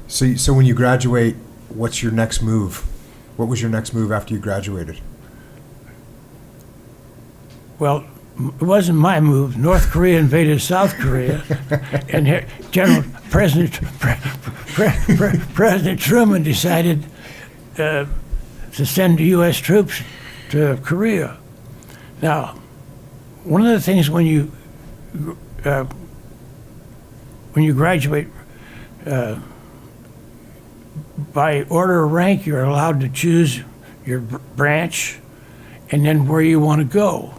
So when you graduate, what's your next move? What was your next move after you graduated? Well, it wasn't my move. North Korea invaded South Korea, and President Truman decided to send U.S. troops to Korea. Now, one of the things when you graduate by order of rank, you're allowed to choose your branch and then where you want to go.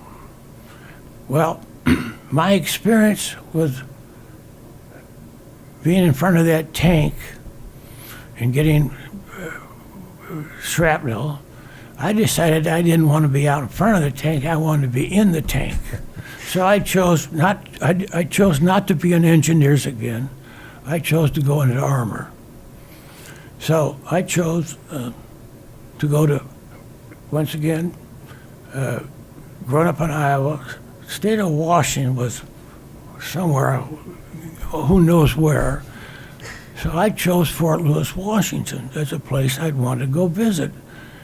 Well, my experience with being in front of that tank and getting shrapnel, I decided I didn't want to be out in front of the tank. I wanted to be in the tank. So I chose not to be an engineers again. I chose to go into armor. So I chose to go to, once again, growing up in Iowa, state of Washington was somewhere, who knows where. So I chose Fort Lewis, Washington as a place I'd want to go visit.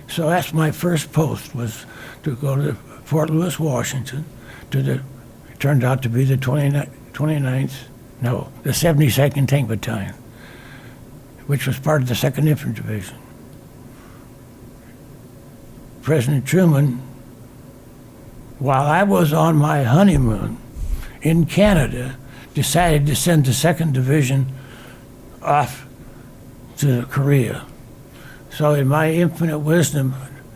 So that's my first post, was to go to Fort Lewis, Washington, it turned out to be the 72nd Tank Battalion, which was part of the 2nd Infantry Division. President Truman, while I was on my honeymoon in Canada, decided to send the 2nd Division off to Korea. So in my infinite wisdom,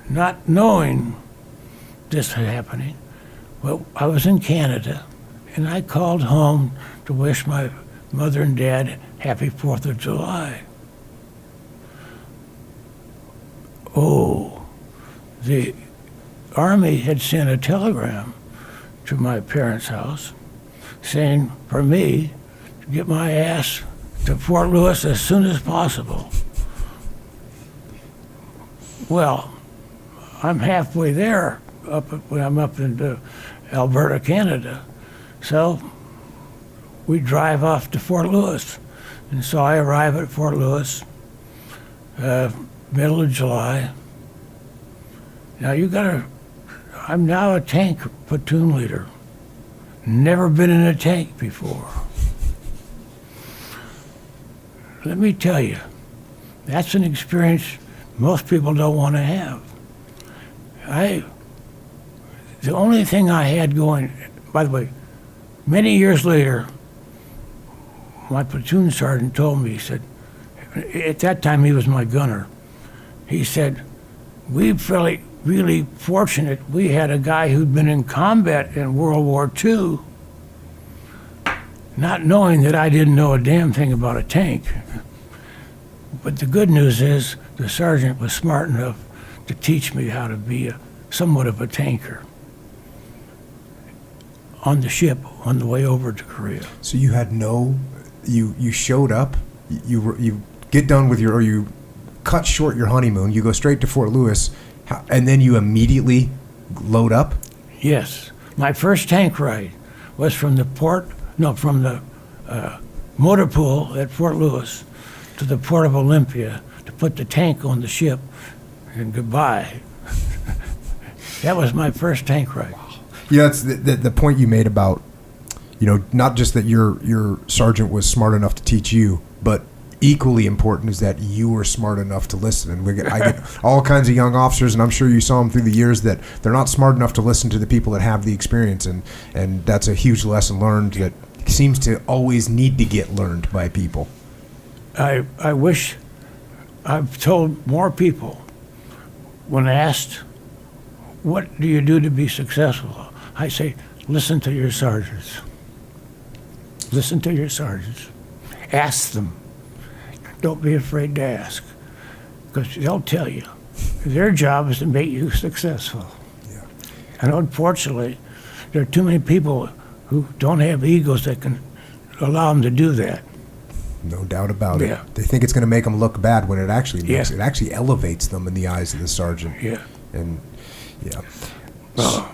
not knowing this was happening, well, I was in Canada, and I called home to wish my mother and dad happy 4th of July. Oh, the Army had sent a telegram to my parents' house saying for me to get my ass to Fort Lewis as soon as possible. Well, I'm halfway there when I'm up in Alberta, Canada. So we drive off to Fort Lewis. And so I arrive at Fort Lewis, middle of July. Now I'm now a tank platoon leader. Never been in a tank before. Let me tell you, that's an experience most people don't want to have. The only thing I had going, by the way, many years later, my platoon sergeant told me, he said, at that time he was my gunner, he said, we felt really fortunate we had a guy who'd been in combat in World War II, not knowing that I didn't know a damn thing about a tank. But the good news is the sergeant was smart enough to teach me how to be somewhat of a tanker on the ship on the way over to Korea. So you had you showed up, you get done with you cut short your honeymoon, you go straight to Fort Lewis, and then you immediately load up? Yes. My first tank ride was from the motor pool at Fort Lewis to the Port of Olympia to put the tank on the ship, and goodbye. That was my first tank ride. Yeah, it's the point you made about, not just that your sergeant was smart enough to teach you, but equally important is that you were smart enough to listen. And I get all kinds of young officers, and I'm sure you saw them through the years, that they're not smart enough to listen to the people that have the experience, and that's a huge lesson learned that seems to always need to get learned by people. I wish I've told more people when asked, what do you do to be successful? I say, listen to your sergeants. Listen to your sergeants. Ask them. Don't be afraid to ask, because they'll tell you. Their job is to make you successful. Yeah. And unfortunately, there are too many people who don't have egos that can allow them to do that. No doubt about Yeah. it. They think it's going to make them look bad when it actually Yeah. it actually elevates them in the eyes of the sergeant. Yeah. And yeah. Well,